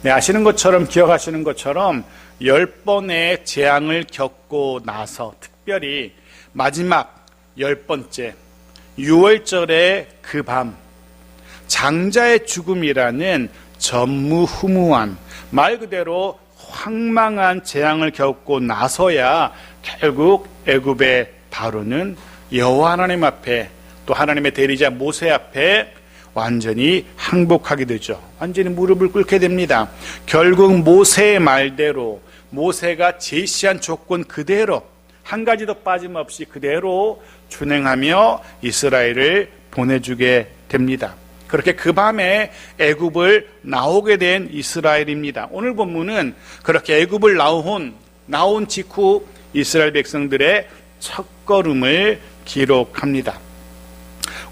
네, 아시는 것처럼, 기억하시는 것처럼 10번의 재앙을 겪고 나서 특별히 마지막 10번째 6월절의 그 밤, 장자의 죽음이라는 전무후무한, 말 그대로 황망한 재앙을 겪고 나서야 결국 애굽의 바로는 여호와 하나님 앞에, 또 하나님의 대리자 모세 앞에 완전히 항복하게 되죠. 완전히 무릎을 꿇게 됩니다. 결국 모세의 말대로, 모세가 제시한 조건 그대로, 한 가지도 빠짐없이 그대로 준행하며 이스라엘을 보내주게 됩니다. 그렇게 그 밤에 애굽을 나오게 된 이스라엘입니다. 오늘 본문은 그렇게 애굽을 나온 직후 이스라엘 백성들의 첫걸음을 기록합니다.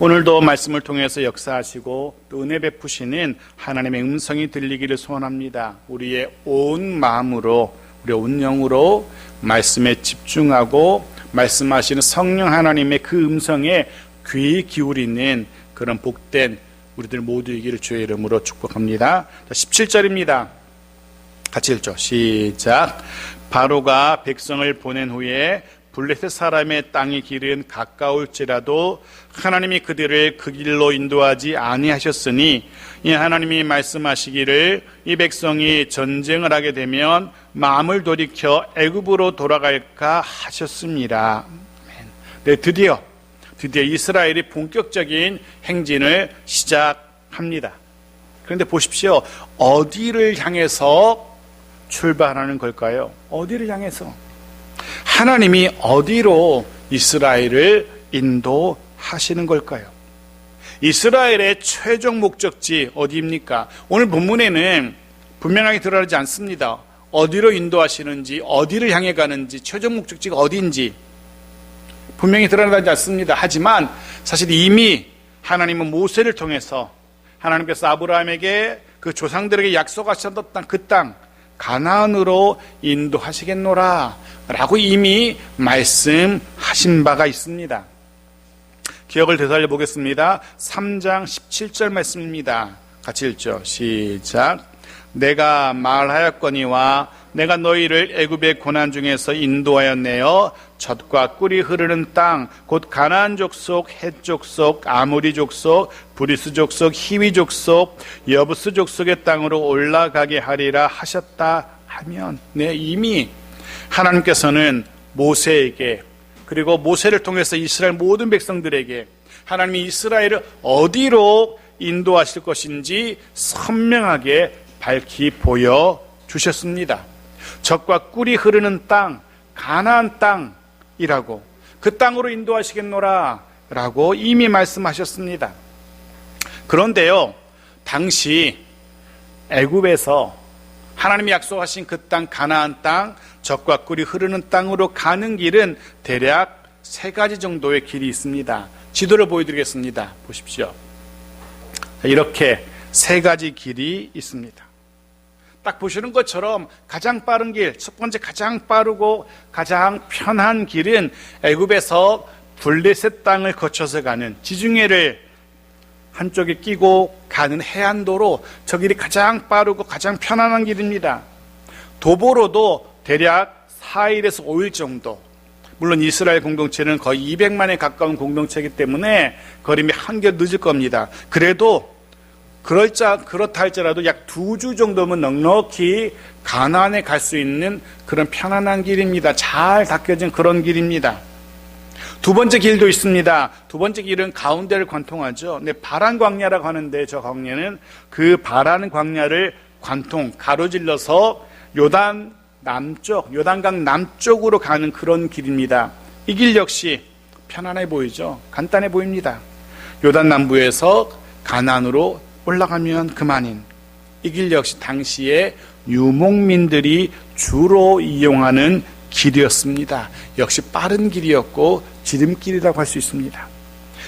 오늘도 말씀을 통해서 역사하시고 또 은혜 베푸시는 하나님의 음성이 들리기를 소원합니다. 우리의 온 마음으로, 우리의 온 영으로 말씀에 집중하고 말씀하시는 성령 하나님의 그 음성에 귀 기울이는 그런 복된 우리들 모두이기를 주의 이름으로 축복합니다. 17절입니다. 같이 읽죠. 시작. 바로가 백성을 보낸 후에 블레셋 사람의 땅의 길은 가까울지라도 하나님이 그들을 그 길로 인도하지 아니하셨으니 이 하나님이 말씀하시기를 이 백성이 전쟁을 하게 되면 마음을 돌이켜 애굽으로 돌아갈까 하셨습니다. 네, 드디어 이스라엘이 본격적인 행진을 시작합니다. 그런데 보십시오. 어디를 향해서 출발하는 걸까요? 어디를 향해서? 하나님이 어디로 이스라엘을 인도하시는 걸까요? 이스라엘의 최종 목적지 어디입니까? 오늘 본문에는 분명하게 드러나지 않습니다. 어디로 인도하시는지, 어디를 향해 가는지, 최종 목적지가 어디인지 분명히 드러나지 않습니다. 하지만 사실 이미 하나님은 모세를 통해서 하나님께서 아브라함에게 그 조상들에게 약속하셨던 그 땅 가나안으로 인도하시겠노라 라고 이미 말씀하신 바가 있습니다. 기억을 되살려 보겠습니다. 3장 17절 말씀입니다. 같이 읽죠. 시작. 내가 말하였거니와 내가 너희를 애굽의 고난 중에서 인도하였네요. 젖과 꿀이 흐르는 땅, 곧 가나안 족속, 헷 족속, 아모리 족속, 브리스 족속, 히위 족속, 여부스 족속의 땅으로 올라가게 하리라 하셨다 하면, 네, 이미 하나님께서는 모세에게, 그리고 모세를 통해서 이스라엘 모든 백성들에게 하나님이 이스라엘을 어디로 인도하실 것인지 선명하게 밝히 보여주셨습니다. 젖과 꿀이 흐르는 땅, 가나안 땅이라고, 그 땅으로 인도하시겠노라 라고 이미 말씀하셨습니다. 그런데요, 당시 애굽에서 하나님이 약속하신 그 땅, 가나안 땅, 젖과 꿀이 흐르는 땅으로 가는 길은 대략 3가지 정도의 길이 있습니다. 지도를 보여드리겠습니다. 보십시오. 이렇게 3가지 길이 있습니다. 딱 보시는 것처럼 가장 빠른 길, 첫 번째 가장 빠르고 가장 편한 길은 애굽에서 블레셋 땅을 거쳐서 가는, 지중해를 한쪽에 끼고 가는 해안도로, 저 길이 가장 빠르고 가장 편안한 길입니다. 도보로도 대략 4일에서 5일 정도, 물론 이스라엘 공동체는 거의 200만에 가까운 공동체이기 때문에 걸음이 한결 늦을 겁니다. 그래도 그렇다 할지라도 약 2주 정도면 넉넉히 가나안에 갈 수 있는 그런 편안한 길입니다. 잘 닦여진 그런 길입니다. 두 번째 길도 있습니다. 두 번째 길은 가운데를 관통하죠. 네, 바란 광야라고 하는데, 저 광야는 그 바란 광야를 가로질러서 요단 남쪽, 요단강 남쪽으로 가는 그런 길입니다. 이 길 역시 편안해 보이죠. 간단해 보입니다. 요단 남부에서 가나안으로 올라가면 그만인, 이 길 역시 당시에 유목민들이 주로 이용하는 길이었습니다. 역시 빠른 길이었고 지름길이라고 할 수 있습니다.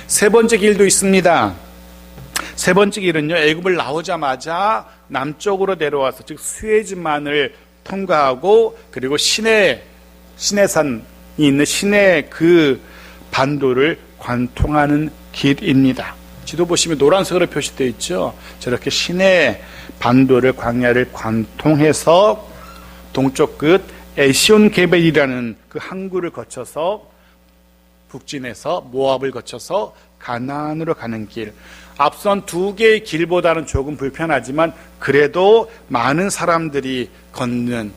3번째 길도 있습니다. 3번째 길은요, 애굽을 나오자마자 남쪽으로 내려와서, 즉 스웨즈만을 통과하고, 그리고 시내산이 있는 시내 그 반도를 관통하는 길입니다. 지도 보시면 노란색으로 표시되어 있죠. 저렇게 시내 반도를 광야를 관통해서 동쪽 끝 에시온 게벨이라는 그 항구를 거쳐서 북진해서 모압을 거쳐서 가나안으로 가는 길. 앞선 두 개의 길보다는 조금 불편하지만 그래도 많은 사람들이 걷는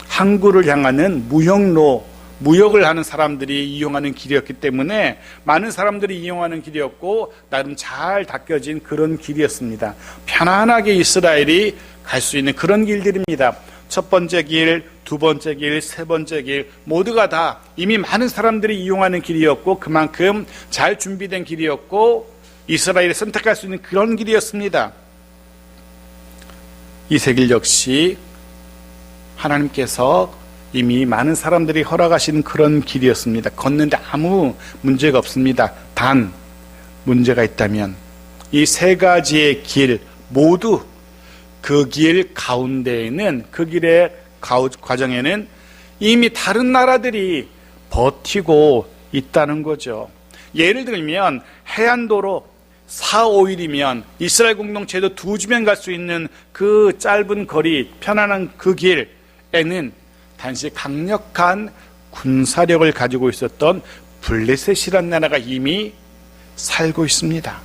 항구를 향하는 무역로, 무역을 하는 사람들이 이용하는 길이었기 때문에 많은 사람들이 이용하는 길이었고 나름 잘 닦여진 그런 길이었습니다. 편안하게 이스라엘이 갈 수 있는 그런 길들입니다. 첫 번째 길, 두 번째 길, 세 번째 길 모두가 다 이미 많은 사람들이 이용하는 길이었고 그만큼 잘 준비된 길이었고 이스라엘이 선택할 수 있는 그런 길이었습니다. 이 새 길 역시 하나님께서 이미 많은 사람들이 허락하신 그런 길이었습니다. 걷는데 아무 문제가 없습니다. 단 문제가 있다면 이 세 가지의 길 모두 그 길 가운데에는 그 길의 과정에는 이미 다른 나라들이 버티고 있다는 거죠. 예를 들면 해안도로 4, 5일이면 이스라엘 공동체도 2주면 갈 수 있는 그 짧은 거리, 편안한 그 길에는 단지 강력한 군사력을 가지고 있었던 블레셋이라는 나라가 이미 살고 있습니다.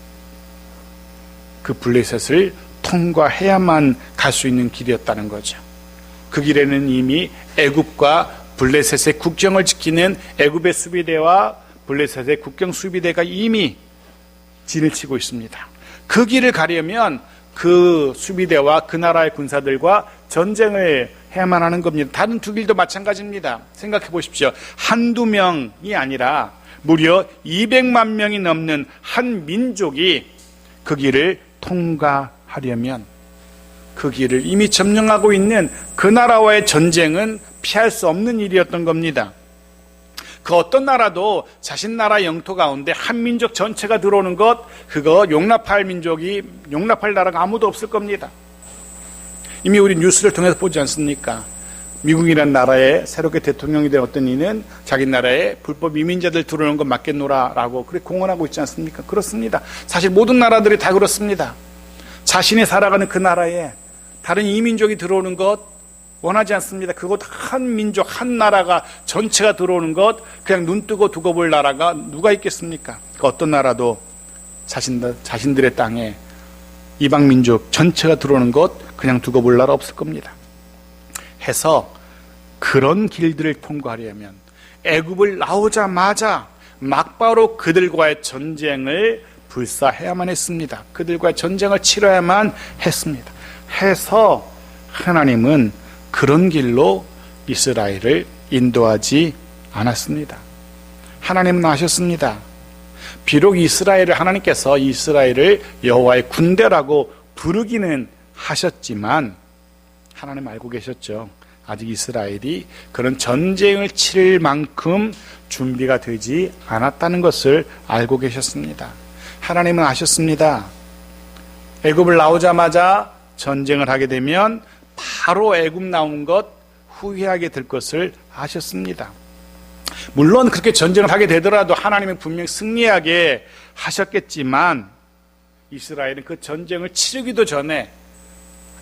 그 블레셋을 통과해야만 갈 수 있는 길이었다는 거죠. 그 길에는 이미 애굽과 블레셋의 국경을 지키는 애굽의 수비대와 블레셋의 국경 수비대가 이미 진을 치고 있습니다. 그 길을 가려면 그 수비대와 그 나라의 군사들과 전쟁을 해야만 하는 겁니다. 다른 두 길도 마찬가지입니다. 생각해 보십시오. 한두 명이 아니라 무려 200만 명이 넘는 한 민족이 그 길을 통과하려면 그 길을 이미 점령하고 있는 그 나라와의 전쟁은 피할 수 없는 일이었던 겁니다. 그 어떤 나라도 자신 나라 영토 가운데 한 민족 전체가 들어오는 것, 그거 용납할 나라가 아무도 없을 겁니다. 이미 우리 뉴스를 통해서 보지 않습니까? 미국이라는 나라에 새롭게 대통령이 된 어떤 이는 자기 나라에 불법 이민자들 들어오는 것 막겠노라라고 그렇게 공언하고 있지 않습니까? 그렇습니다. 사실 모든 나라들이 다 그렇습니다. 자신이 살아가는 그 나라에 다른 이민족이 들어오는 것 원하지 않습니다. 그것 한 민족, 한 나라가 전체가 들어오는 것 그냥 눈 뜨고 두고 볼 나라가 누가 있겠습니까? 그 어떤 나라도 자신들의 땅에 이방 민족 전체가 들어오는 것 그냥 두고 볼 나라 없을 겁니다. 해서 그런 길들을 통과하려면 애굽을 나오자마자 막바로 그들과의 전쟁을 불사해야만 했습니다. 그들과의 전쟁을 치러야만 했습니다. 해서 하나님은 그런 길로 이스라엘을 인도하지 않았습니다. 하나님은 아셨습니다. 비록 하나님께서 이스라엘을 여호와의 군대라고 부르기는 하셨지만 하나님 알고 계셨죠. 아직 이스라엘이 그런 전쟁을 치를 만큼 준비가 되지 않았다는 것을 알고 계셨습니다. 하나님은 아셨습니다. 애굽을 나오자마자 전쟁을 하게 되면 바로 애굽 나온 것 후회하게 될 것을 아셨습니다. 물론 그렇게 전쟁을 하게 되더라도 하나님은 분명히 승리하게 하셨겠지만 이스라엘은 그 전쟁을 치르기도 전에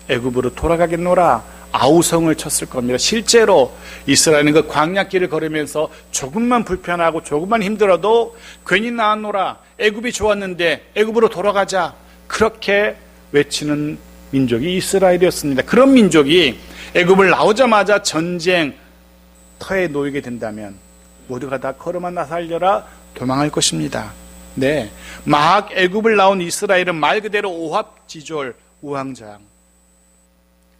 애굽으로 돌아가겠노라 아우성을 쳤을 겁니다. 실제로 이스라엘은 그 광야길을 걸으면서 조금만 불편하고 조금만 힘들어도 괜히 나왔노라, 애굽이 좋았는데 애굽으로 돌아가자, 그렇게 외치는 민족이 이스라엘이었습니다. 그런 민족이 애굽을 나오자마자 전쟁터에 놓이게 된다면 모두가 다 걸음아 나 살려라 도망할 것입니다. 네, 막 애굽을 나온 이스라엘은 말 그대로 오합지졸 우왕좌왕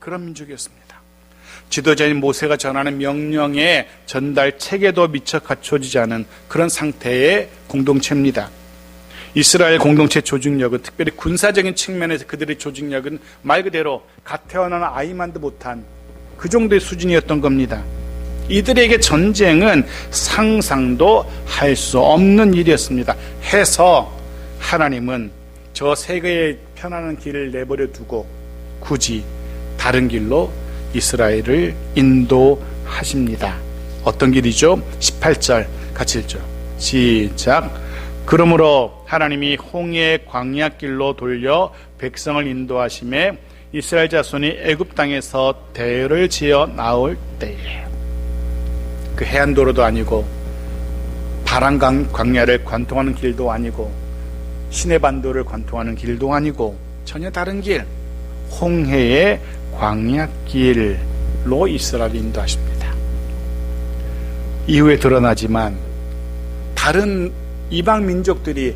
그런 민족이었습니다. 지도자인 모세가 전하는 명령의 전달 체계도 미처 갖춰지지 않은 그런 상태의 공동체입니다. 이스라엘 공동체 조직력은 특별히 군사적인 측면에서 그들의 조직력은 말 그대로 갓 태어난 아이만도 못한 그 정도의 수준이었던 겁니다. 이들에게 전쟁은 상상도 할 수 없는 일이었습니다. 해서 하나님은 저 세계의 편안한 길을 내버려 두고 굳이 다른 길로 이스라엘을 인도하십니다. 어떤 길이죠? 18절 같이 읽죠. 시작. 그러므로 하나님이 홍해의 광야길로 돌려 백성을 인도하심에 이스라엘 자손이 애굽 땅에서 대를 지어 나올 때에, 그 해안도로도 아니고 바람강 광야를 관통하는 길도 아니고 시내반도를 관통하는 길도 아니고 전혀 다른 길, 홍해의 광야길로 이스라엘을 인도하십니다. 이후에 드러나지만 다른 이방 민족들이,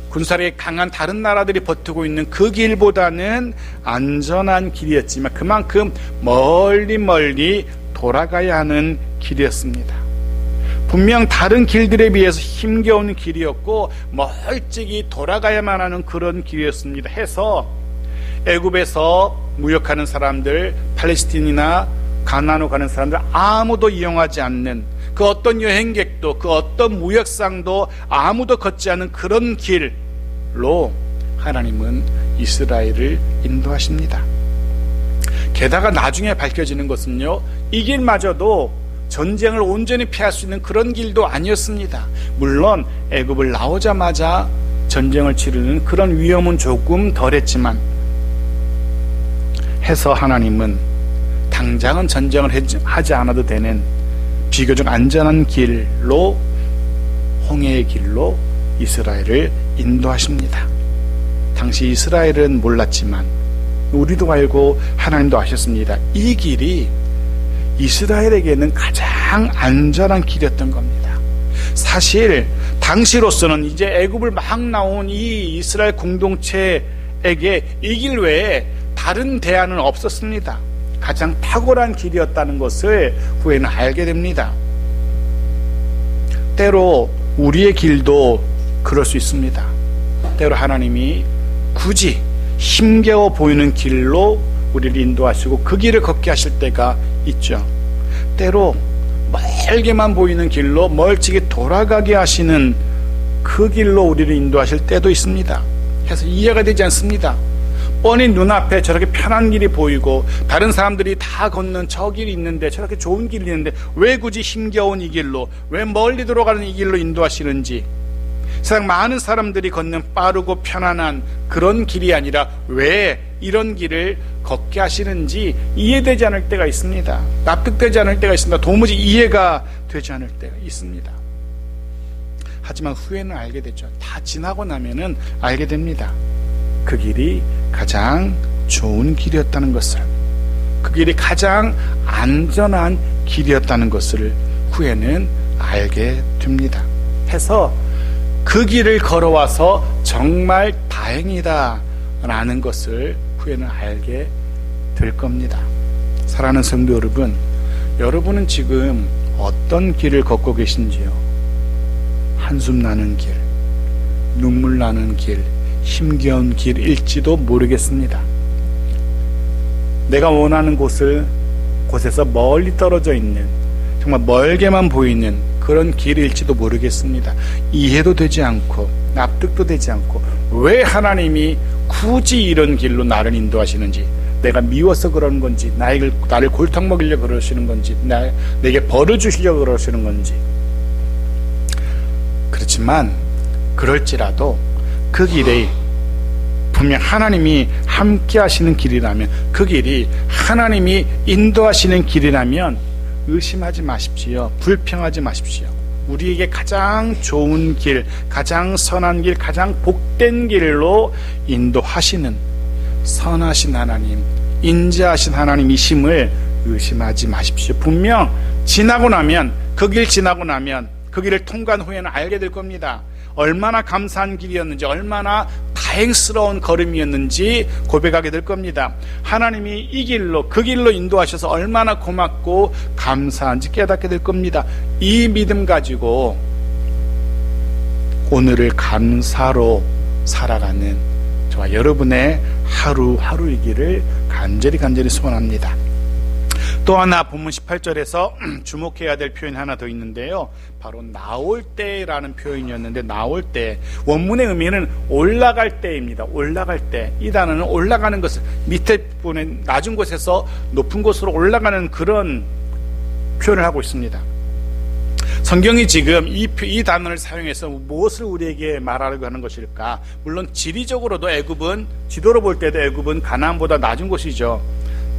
군사력이 강한 다른 나라들이 버티고 있는 그 길보다는 안전한 길이었지만 그만큼 멀리 돌아가야 하는 길이었습니다. 분명 다른 길들에 비해서 힘겨운 길이었고 멀찍이 돌아가야만 하는 그런 길이었습니다. 해서 애굽에서 무역하는 사람들, 팔레스틴이나 가나안으로 가는 사람들 아무도 이용하지 않는, 그 어떤 여행객도 그 어떤 무역상도 아무도 걷지 않은 그런 길로 하나님은 이스라엘을 인도하십니다. 게다가 나중에 밝혀지는 것은요, 이 길마저도 전쟁을 온전히 피할 수 있는 그런 길도 아니었습니다. 물론 애굽을 나오자마자 전쟁을 치르는 그런 위험은 조금 덜했지만, 해서 하나님은 당장은 전쟁을 하지 않아도 되는 비교적 안전한 길로, 홍해의 길로 이스라엘을 인도하십니다. 당시 이스라엘은 몰랐지만 우리도 알고 하나님도 아셨습니다. 이 길이 이스라엘에게는 가장 안전한 길이었던 겁니다. 사실 당시로서는 이제 애굽을 막 나온 이 이스라엘 공동체에게 이 길 외에 다른 대안은 없었습니다. 가장 탁월한 길이었다는 것을 후에는 알게 됩니다. 때로 우리의 길도 그럴 수 있습니다. 때로 하나님이 굳이 힘겨워 보이는 길로 우리를 인도하시고 그 길을 걷게 하실 때가 있죠. 때로 멀게만 보이는 길로 멀찍이 돌아가게 하시는 그 길로 우리를 인도하실 때도 있습니다. 그래서 이해가 되지 않습니다. 뻔히 눈앞에 저렇게 편한 길이 보이고 다른 사람들이 다 걷는 저 길이 있는데, 저렇게 좋은 길이 있는데 왜 굳이 힘겨운 이 길로, 왜 멀리 들어가는 이 길로 인도하시는지, 세상 많은 사람들이 걷는 빠르고 편안한 그런 길이 아니라 왜 이런 길을 걷게 하시는지 이해되지 않을 때가 있습니다. 납득되지 않을 때가 있습니다. 도무지 이해가 되지 않을 때가 있습니다. 하지만 후에는 알게 되죠. 다 지나고 나면은 알게 됩니다. 그 길이 가장 좋은 길이었다는 것을, 그 길이 가장 안전한 길이었다는 것을 후에는 알게 됩니다. 해서 그 길을 걸어와서 정말 다행이다 라는 것을 후에는 알게 될 겁니다. 사랑하는 성도 여러분, 여러분은 지금 어떤 길을 걷고 계신지요? 한숨 나는 길, 눈물 나는 길, 힘겨운 길일지도 모르겠습니다. 내가 원하는 곳에서 멀리 떨어져 있는, 정말 멀게만 보이는 그런 길일지도 모르겠습니다. 이해도 되지 않고 납득도 되지 않고 왜 하나님이 굳이 이런 길로 나를 인도하시는지, 내가 미워서 그러는 건지, 나를 골탕 먹이려고 그러시는 건지, 내게 벌을 주시려고 그러시는 건지. 그렇지만 그럴지라도 그 길이 분명 하나님이 함께 하시는 길이라면, 그 길이 하나님이 인도하시는 길이라면 의심하지 마십시오. 불평하지 마십시오. 우리에게 가장 좋은 길, 가장 선한 길, 가장 복된 길로 인도하시는 선하신 하나님, 인자하신 하나님이심을 의심하지 마십시오. 분명 지나고 나면, 그 길 지나고 나면, 그 길을 통과한 후에는 알게 될 겁니다. 얼마나 감사한 길이었는지, 얼마나 다행스러운 걸음이었는지 고백하게 될 겁니다. 하나님이 이 길로, 그 길로 인도하셔서 얼마나 고맙고 감사한지 깨닫게 될 겁니다. 이 믿음 가지고 오늘을 감사로 살아가는 저와 여러분의 하루하루이기를 간절히 소원합니다. 또 하나 본문 18절에서 주목해야 될 표현이 하나 더 있는데요, 바로 나올 때라는 표현이었는데, 나올 때, 원문의 의미는 올라갈 때입니다. 올라갈 때. 이 단어는 올라가는 것을, 밑에 부분에 낮은 곳에서 높은 곳으로 올라가는 그런 표현을 하고 있습니다. 성경이 지금 이 단어를 사용해서 무엇을 우리에게 말하려고 하는 것일까? 물론 지리적으로도 애굽은, 지도로 볼 때도 애굽은 가나안보다 낮은 곳이죠.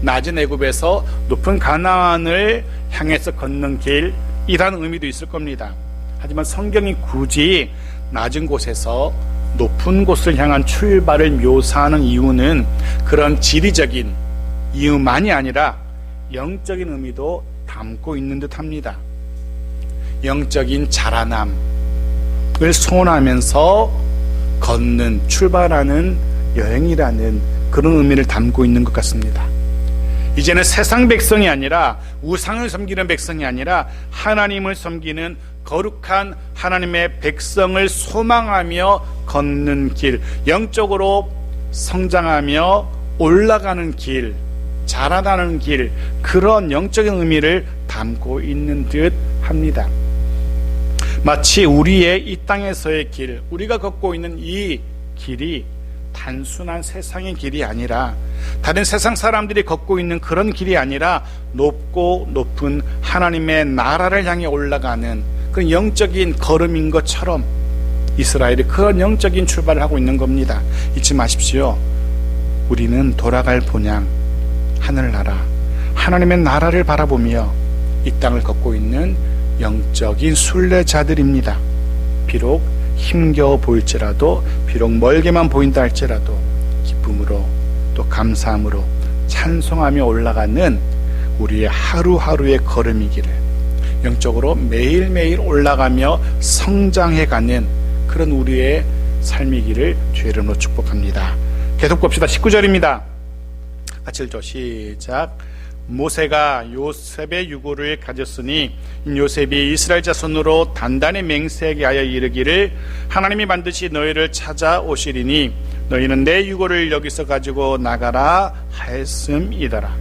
낮은 애굽에서 높은 가나안을 향해서 걷는 길이라는 의미도 있을 겁니다. 하지만 성경이 굳이 낮은 곳에서 높은 곳을 향한 출발을 묘사하는 이유는 그런 지리적인 이유만이 아니라 영적인 의미도 담고 있는 듯합니다. 영적인 자라남을 소원하면서 걷는, 출발하는 여행이라는 그런 의미를 담고 있는 것 같습니다. 이제는 세상 백성이 아니라, 우상을 섬기는 백성이 아니라 하나님을 섬기는 거룩한 하나님의 백성을 소망하며 걷는 길, 영적으로 성장하며 올라가는 길, 자라나는 길, 그런 영적인 의미를 담고 있는 듯 합니다. 마치 우리의 이 땅에서의 길, 우리가 걷고 있는 이 길이 단순한 세상의 길이 아니라, 다른 세상 사람들이 걷고 있는 그런 길이 아니라 높고 높은 하나님의 나라를 향해 올라가는 그런 영적인 걸음인 것처럼 이스라엘이 그런 영적인 출발을 하고 있는 겁니다. 잊지 마십시오. 우리는 돌아갈 본향 하늘나라, 하나님의 나라를 바라보며 이 땅을 걷고 있는 영적인 순례자들입니다. 비록 힘겨워 보일지라도, 비록 멀게만 보인다 할지라도 기쁨으로 또 감사함으로 찬송하며 올라가는 우리의 하루하루의 걸음이기를, 영적으로 매일매일 올라가며 성장해가는 그런 우리의 삶이기를 주의 이름으로 축복합니다. 계속 봅시다. 19절입니다. 같이 읽죠. 시작. 모세가 요셉의 유고를 가졌으니 요셉이 이스라엘 자손으로 단단히 맹세하게 하여 이르기를 하나님이 반드시 너희를 찾아오시리니 너희는 내 유고를 여기서 가지고 나가라 하였음이더라.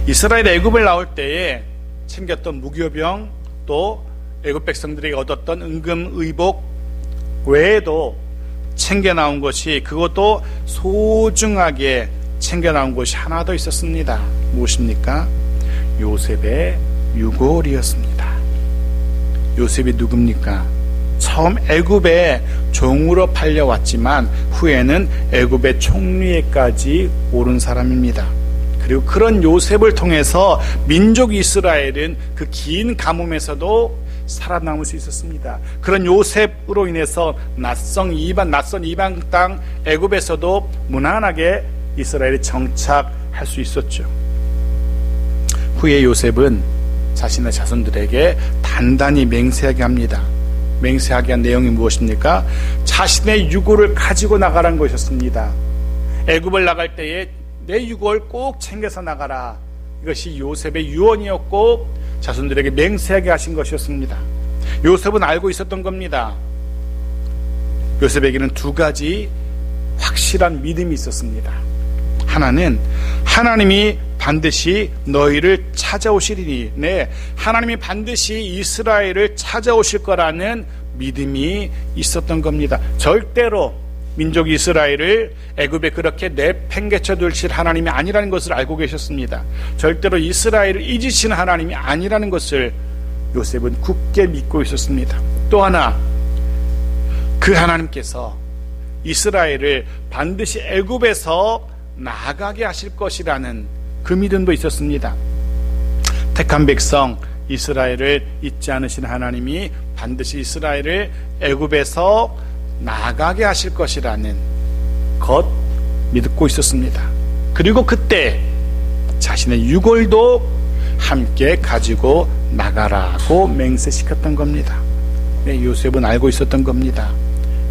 이스라엘 애굽을 나올 때에 챙겼던 무교병, 또 애굽 백성들이 얻었던 은금의복 외에도 챙겨 나온 것이, 그것도 소중하게 챙겨 나온 것이 하나 더 있었습니다. 무엇입니까? 요셉의 유골이었습니다. 요셉이 누굽니까? 처음 애굽의 종으로 팔려왔지만 후에는 애굽의 총리에까지 오른 사람입니다. 그리고 그런 요셉을 통해서 민족 이스라엘은 그 긴 가뭄에서도 살아남을 수 있었습니다. 그런 요셉으로 인해서 낯선 이방 땅 애굽에서도 무난하게 이스라엘이 정착할 수 있었죠. 후에 요셉은 자신의 자손들에게 단단히 맹세하게 합니다. 맹세하게 한 내용이 무엇입니까? 자신의 유고를 가지고 나가라는 것이었습니다. 애굽을 나갈 때에 내 유고를 꼭 챙겨서 나가라. 이것이 요셉의 유언이었고 자손들에게 맹세하게 하신 것이었습니다. 요셉은 알고 있었던 겁니다. 요셉에게는 두 가지 확실한 믿음이 있었습니다. 하나는 하나님이 반드시 너희를 찾아오시리니, 네, 하나님이 반드시 이스라엘을 찾아오실 거라는 믿음이 있었던 겁니다. 절대로 민족 이스라엘을 애굽에 그렇게 내팽개쳐 두실 하나님이 아니라는 것을 알고 계셨습니다. 절대로 이스라엘을 잊으시는 하나님이 아니라는 것을 요셉은 굳게 믿고 있었습니다. 또 하나, 그 하나님께서 이스라엘을 반드시 애굽에서 나가게 하실 것이라는 그 믿음도 있었습니다. 택한 백성 이스라엘을 잊지 않으신 하나님이 반드시 이스라엘을 애굽에서 나가게 하실 것이라는 것 믿고 있었습니다. 그리고 그때 자신의 유골도 함께 가지고 나가라고 맹세시켰던 겁니다. 네, 요셉은 알고 있었던 겁니다.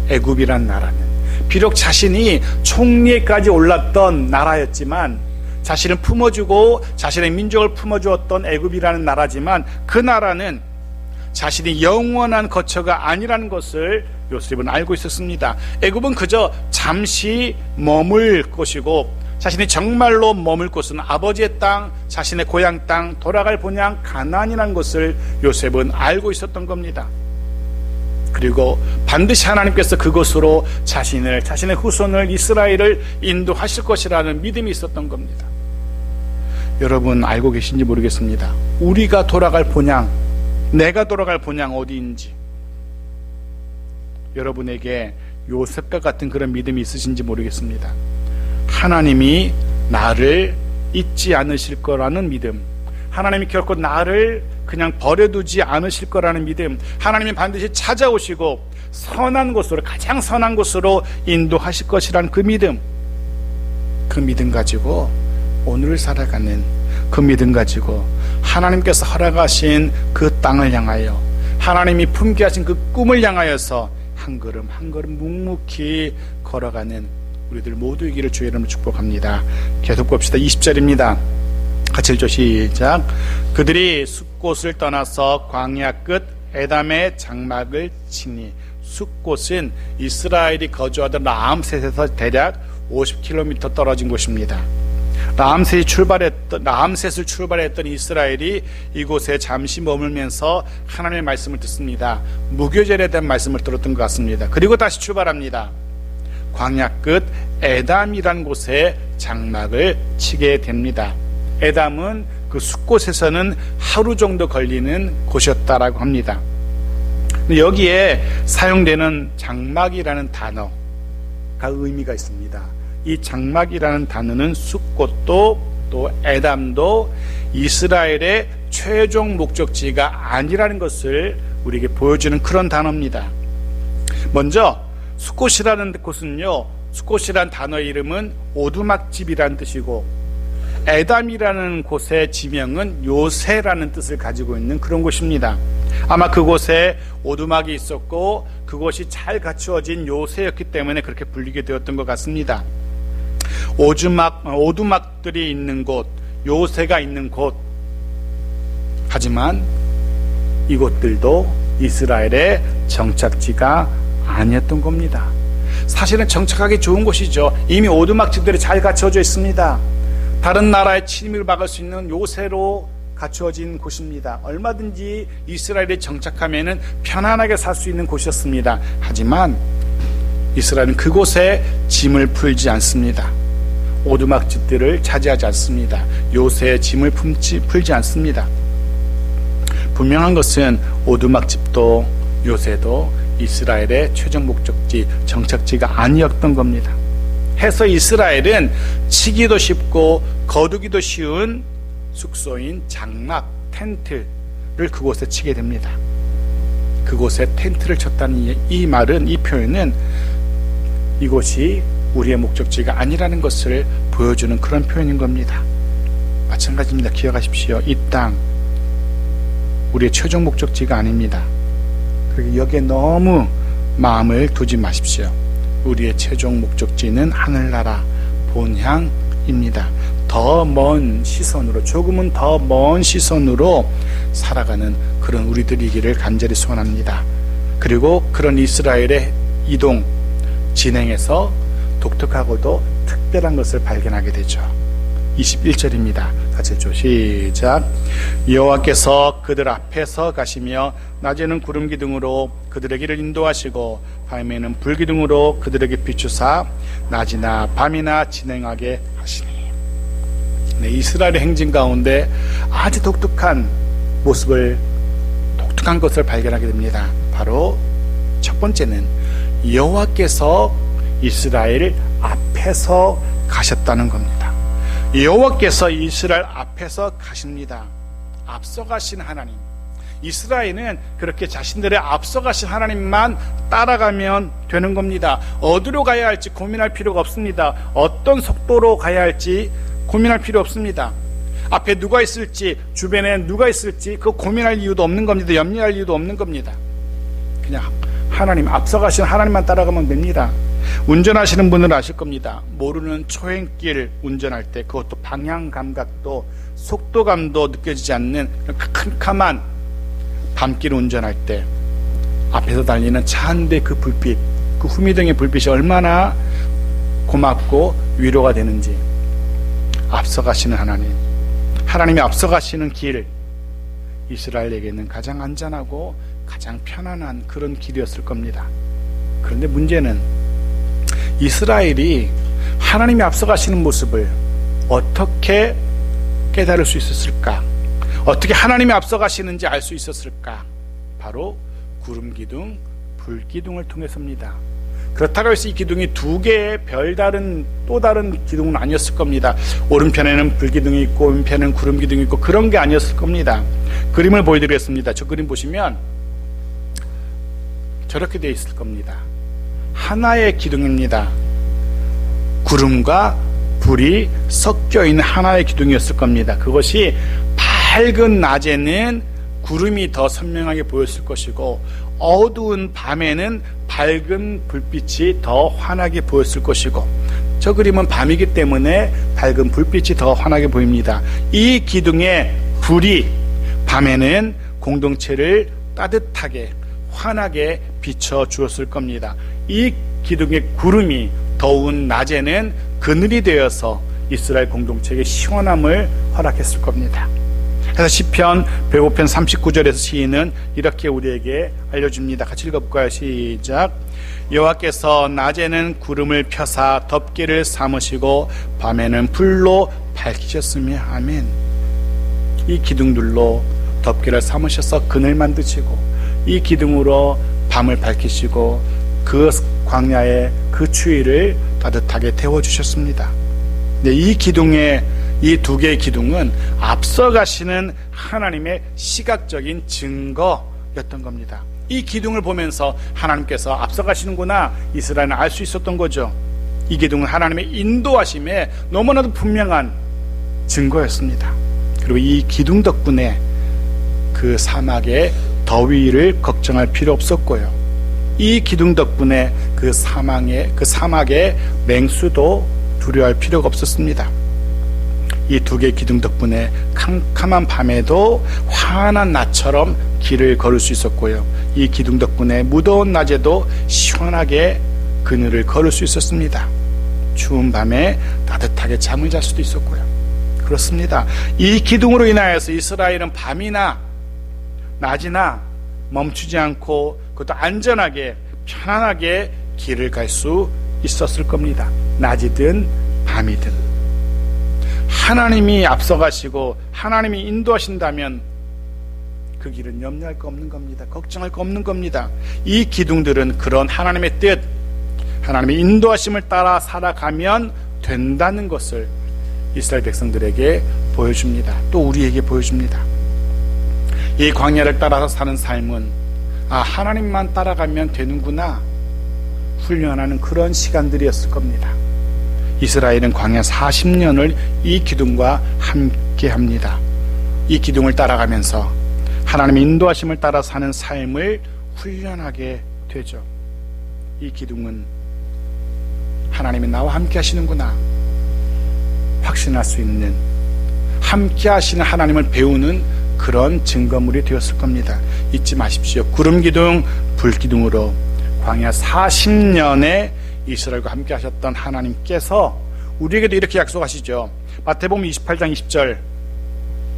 애굽이란 나라는 비록 자신이 총리에까지 올랐던 나라였지만, 자신을 품어주고 자신의 민족을 품어주었던 애굽이라는 나라지만, 그 나라는 자신이 영원한 거처가 아니라는 것을 요셉은 알고 있었습니다. 애굽은 그저 잠시 머물 곳이고, 자신이 정말로 머물 곳은 아버지의 땅, 자신의 고향 땅, 돌아갈 본향 가나안이라는 것을 요셉은 알고 있었던 겁니다. 그리고 반드시 하나님께서 그곳으로 자신의 후손을, 이스라엘을 인도하실 것이라는 믿음이 있었던 겁니다. 여러분 알고 계신지 모르겠습니다. 우리가 돌아갈 본향, 내가 돌아갈 본향 어디인지. 여러분에게 요셉과 같은 그런 믿음이 있으신지 모르겠습니다. 하나님이 나를 잊지 않으실 거라는 믿음, 하나님이 결코 나를 그냥 버려두지 않으실 거라는 믿음, 하나님이 반드시 찾아오시고 선한 곳으로, 가장 선한 곳으로 인도하실 것이라는 그 믿음, 그 믿음 가지고 오늘을 살아가는 그 믿음 가지고 하나님께서 허락하신 그 땅을 향하여, 하나님이 품게 하신 그 꿈을 향하여서 한 걸음 한 걸음 묵묵히 걸어가는 우리들 모두이기를 주의 이름으로 축복합니다. 계속 봅시다. 20절입니다. 같이 읽죠. 시작. 그들이 숫곳을 떠나서 광야 끝 에담의 장막을 치니. 숫곳은 이스라엘이 거주하던 라암셋에서 대략 50km 떨어진 곳입니다. 라암셋을 출발했던 이스라엘이 이곳에 잠시 머물면서 하나님의 말씀을 듣습니다. 무교절에 대한 말씀을 들었던 것 같습니다. 그리고 다시 출발합니다. 광야 끝 에담이라는 곳에 장막을 치게 됩니다. 에담은 그 숫곳에서는 하루 정도 걸리는 곳이었다라고 합니다. 여기에 사용되는 장막이라는 단어가 의미가 있습니다. 이 장막이라는 단어는 숫곳도 또 에담도 이스라엘의 최종 목적지가 아니라는 것을 우리에게 보여주는 그런 단어입니다. 먼저 숫곳이라는 곳은요, 숫곳이라는 단어의 이름은 오두막집이라는 뜻이고, 에담이라는 곳의 지명은 요새라는 뜻을 가지고 있는 그런 곳입니다. 아마 그곳에 오두막이 있었고 그곳이 잘 갖추어진 요새였기 때문에 그렇게 불리게 되었던 것 같습니다. 오두막들이 있는 곳, 요새가 있는 곳. 하지만 이곳들도 이스라엘의 정착지가 아니었던 겁니다. 사실은 정착하기 좋은 곳이죠. 이미 오두막집들이 잘 갖춰져 있습니다. 다른 나라의 침입을 막을 수 있는 요새로 갖추어진 곳입니다. 얼마든지 이스라엘에 정착하면은 편안하게 살 수 있는 곳이었습니다. 하지만 이스라엘은 그곳에 짐을 풀지 않습니다. 오두막집들을 차지하지 않습니다. 요새의 짐을 풀지 않습니다. 분명한 것은 오두막집도 요새도 이스라엘의 최종 목적지, 정착지가 아니었던 겁니다. 해서 이스라엘은 치기도 쉽고 거두기도 쉬운 숙소인 장막, 텐트를 그곳에 치게 됩니다. 그곳에 텐트를 쳤다는 이 말은, 이 표현은 이곳이 우리의 목적지가 아니라는 것을 보여주는 그런 표현인 겁니다. 마찬가지입니다. 기억하십시오. 이 땅 우리의 최종 목적지가 아닙니다. 그리고 여기에 너무 마음을 두지 마십시오. 우리의 최종 목적지는 하늘나라 본향입니다. 더 먼 시선으로, 조금은 더 먼 시선으로 살아가는 그런 우리들이기를 간절히 소원합니다. 그리고 그런 이스라엘의 이동, 진행에서 독특하고도 특별한 것을 발견하게 되죠. 21절입니다. 같이 읽죠. 시작. 여호와께서 그들 앞에서 가시며 낮에는 구름 기둥으로 그들의 길을 인도하시고 밤에는 불 기둥으로 그들에게 비추사 낮이나 밤이나 진행하게 하시니. 네, 이스라엘의 행진 가운데 아주 독특한 것을 발견하게 됩니다. 바로 첫 번째는 여호와께서 이스라엘 앞에서 가셨다는 겁니다. 여호와께서 이스라엘 앞에서 가십니다. 앞서가신 하나님. 이스라엘은 그렇게 자신들의 앞서가신 하나님만 따라가면 되는 겁니다. 어디로 가야 할지 고민할 필요가 없습니다. 어떤 속도로 가야 할지 고민할 필요 없습니다. 앞에 누가 있을지, 주변에 누가 있을지 그 고민할 이유도 없는 겁니다. 염려할 이유도 없는 겁니다. 그냥 하나님, 앞서가신 하나님만 따라가면 됩니다. 운전하시는 분은 아실 겁니다. 모르는 초행길 운전할 때 그것도 방향 감각도 속도감도 느껴지지 않는 캄캄한 밤길 운전할 때 앞에서 달리는 차 한 대 그 불빛, 그 후미등의 불빛이 얼마나 고맙고 위로가 되는지. 앞서가시는 하나님, 하나님이 앞서가시는 길, 이스라엘에게는 가장 안전하고 가장 편안한 그런 길이었을 겁니다. 그런데 문제는 이스라엘이 하나님이 앞서가시는 모습을 어떻게 깨달을 수 있었을까? 어떻게 하나님이 앞서가시는지 알 수 있었을까? 바로 구름 기둥, 불 기둥을 통해서입니다. 그렇다고 해서 이 기둥이 두 개의 별다른 또 다른 기둥은 아니었을 겁니다. 오른편에는 불 기둥이 있고 왼편에는 구름 기둥이 있고 그런 게 아니었을 겁니다. 그림을 보여드리겠습니다. 저 그림 보시면 저렇게 되어 있을 겁니다. 하나의 기둥입니다. 구름과 불이 섞여 있는 하나의 기둥이었을 겁니다. 그것이 밝은 낮에는 구름이 더 선명하게 보였을 것이고 어두운 밤에는 밝은 불빛이 더 환하게 보였을 것이고, 저 그림은 밤이기 때문에 밝은 불빛이 더 환하게 보입니다. 이 기둥의 불이 밤에는 공동체를 따뜻하게 환하게 비춰 주었을 겁니다. 이 기둥의 구름이 더운 낮에는 그늘이 되어서 이스라엘 공동체에게 시원함을 허락했을 겁니다. 그래서 시편 105편 39절에서 시인은 이렇게 우리에게 알려줍니다. 같이 읽어볼까요? 시작. 여호와께서 낮에는 구름을 펴사 덮개를 삼으시고 밤에는 불로 밝히셨으며. 아멘. 이 기둥들로 덮개를 삼으셔서 그늘 만드시고 이 기둥으로 밤을 밝히시고 그 광야의 그 추위를 따뜻하게 태워주셨습니다. 네, 이 기둥의 이 두 개의 기둥은 앞서가시는 하나님의 시각적인 증거였던 겁니다. 이 기둥을 보면서 하나님께서 앞서가시는구나 이스라엘은 알 수 있었던 거죠. 이 기둥은 하나님의 인도하심에 너무나도 분명한 증거였습니다. 그리고 이 기둥 덕분에 그 사막의 더위를 걱정할 필요 없었고요. 이 기둥 덕분에 그 사막의 맹수도 두려워할 필요가 없었습니다. 이 두 개의 기둥 덕분에 캄캄한 밤에도 환한 낮처럼 길을 걸을 수 있었고요. 이 기둥 덕분에 무더운 낮에도 시원하게 그늘을 걸을 수 있었습니다. 추운 밤에 따뜻하게 잠을 잘 수도 있었고요. 그렇습니다. 이 기둥으로 인하여서 이스라엘은 밤이나 낮이나 멈추지 않고 그것도 안전하게 편안하게 길을 갈 수 있었을 겁니다. 낮이든 밤이든. 하나님이 앞서가시고 하나님이 인도하신다면 그 길은 염려할 거 없는 겁니다. 걱정할 거 없는 겁니다. 이 기둥들은 그런 하나님의 뜻, 하나님의 인도하심을 따라 살아가면 된다는 것을 이스라엘 백성들에게 보여줍니다. 또 우리에게 보여줍니다. 이 광야를 따라서 사는 삶은 하나님만 따라가면 되는구나 훈련하는 그런 시간들이었을 겁니다. 이스라엘은 광야 40년을 이 기둥과 함께합니다. 이 기둥을 따라가면서 하나님의 인도하심을 따라 사는 삶을 훈련하게 되죠. 이 기둥은 하나님이 나와 함께 하시는구나 확신할 수 있는, 함께 하시는 하나님을 배우는 그런 증거물이 되었을 겁니다. 잊지 마십시오. 구름 기둥, 불 기둥으로 광야 40년에 이스라엘과 함께 하셨던 하나님께서 우리에게도 이렇게 약속하시죠. 마태복음 28장 20절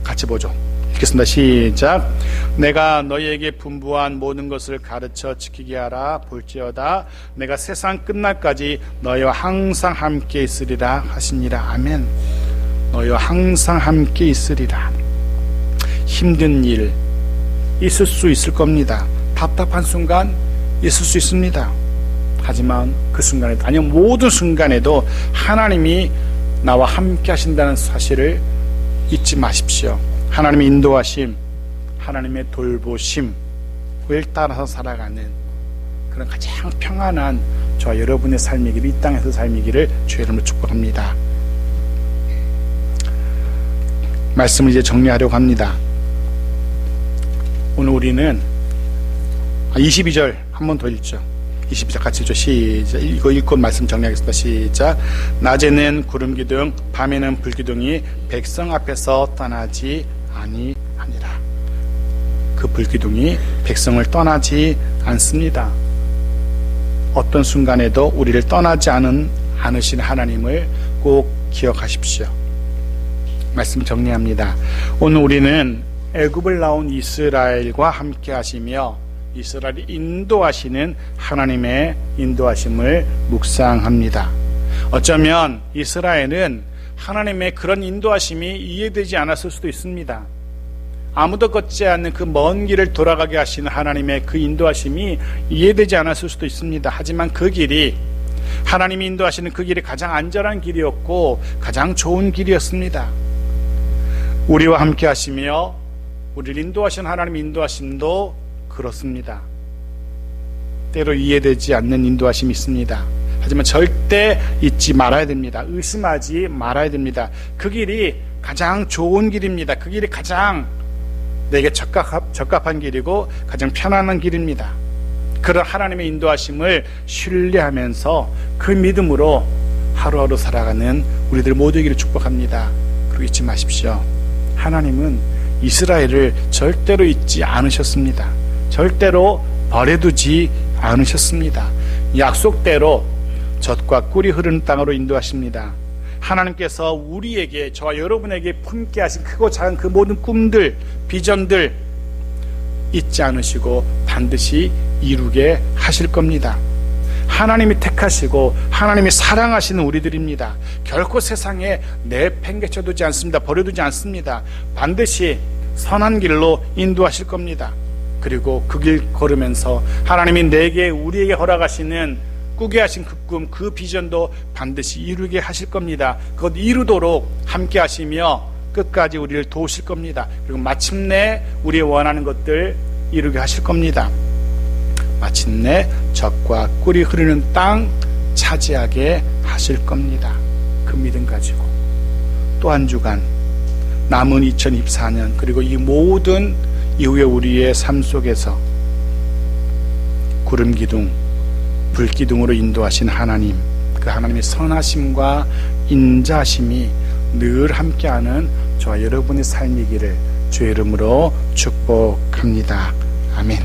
같이 보죠. 읽겠습니다. 시작. 내가 너희에게 분부한 모든 것을 가르쳐 지키게 하라. 볼지어다 내가 세상 끝날까지 너희와 항상 함께 있으리라 하시니라. 아멘. 너희와 항상 함께 있으리라. 힘든 일 있을 수 있을 겁니다. 답답한 순간 있을 수 있습니다. 하지만 그 순간에도, 아니면 모든 순간에도 하나님이 나와 함께 하신다는 사실을 잊지 마십시오. 하나님의 인도하심, 하나님의 돌보심을 따라서 살아가는 그런 가장 평안한 저와 여러분의 삶이기를, 이 땅에서 삶이기를 주의 이름으로 축복합니다. 말씀을 이제 정리하려고 합니다. 오늘 우리는 22절 한 번 더 읽죠. 22절 같이 읽죠. 시작. 이거 읽고 말씀 정리하겠습니다. 시작. 낮에는 구름 기둥, 밤에는 불 기둥이 백성 앞에서 떠나지 아니하니라. 그 불 기둥이 백성을 떠나지 않습니다. 어떤 순간에도 우리를 떠나지 않으신 하나님을 꼭 기억하십시오. 말씀 정리합니다. 오늘 우리는 애굽을 나온 이스라엘과 함께 하시며 이스라엘이 인도하시는 하나님의 인도하심을 묵상합니다. 어쩌면 이스라엘은 하나님의 그런 인도하심이 이해되지 않았을 수도 있습니다. 아무도 걷지 않는 그 먼 길을 돌아가게 하시는 하나님의 그 인도하심이 이해되지 않았을 수도 있습니다. 하지만 그 길이, 하나님이 인도하시는 그 길이 가장 안전한 길이었고 가장 좋은 길이었습니다. 우리와 함께 하시며 우리를 인도하신 하나님의 인도하심도 그렇습니다. 때로 이해되지 않는 인도하심이 있습니다. 하지만 절대 잊지 말아야 됩니다. 의심하지 말아야 됩니다. 그 길이 가장 좋은 길입니다. 그 길이 가장 내게 적합한 길이고 가장 편안한 길입니다. 그런 하나님의 인도하심을 신뢰하면서 그 믿음으로 하루하루 살아가는 우리들 모두에게 축복합니다. 그리고 잊지 마십시오. 하나님은 이스라엘을 절대로 잊지 않으셨습니다. 절대로 버려두지 않으셨습니다. 약속대로 젖과 꿀이 흐르는 땅으로 인도하십니다. 하나님께서 우리에게, 저와 여러분에게 품게 하신 크고 작은 그 모든 꿈들, 비전들 잊지 않으시고 반드시 이루게 하실 겁니다. 하나님이 택하시고 하나님이 사랑하시는 우리들입니다. 결코 세상에 내팽개쳐두지 않습니다. 버려두지 않습니다. 반드시 선한 길로 인도하실 겁니다. 그리고 그 길 걸으면서 하나님이 내게, 우리에게 허락하시는 꾸게 하신 그 꿈, 그 비전도 반드시 이루게 하실 겁니다. 그것 이루도록 함께 하시며 끝까지 우리를 도우실 겁니다. 그리고 마침내 우리의 원하는 것들 이루게 하실 겁니다. 마침내 젖과 꿀이 흐르는 땅 차지하게 하실 겁니다. 그 믿음 가지고 또 한 주간, 남은 2024년, 그리고 이 모든 이후에 우리의 삶 속에서 구름기둥, 불기둥으로 인도하신 하나님, 그 하나님의 선하심과 인자하심이 늘 함께하는 저와 여러분의 삶이기를 주의 이름으로 축복합니다. 아멘.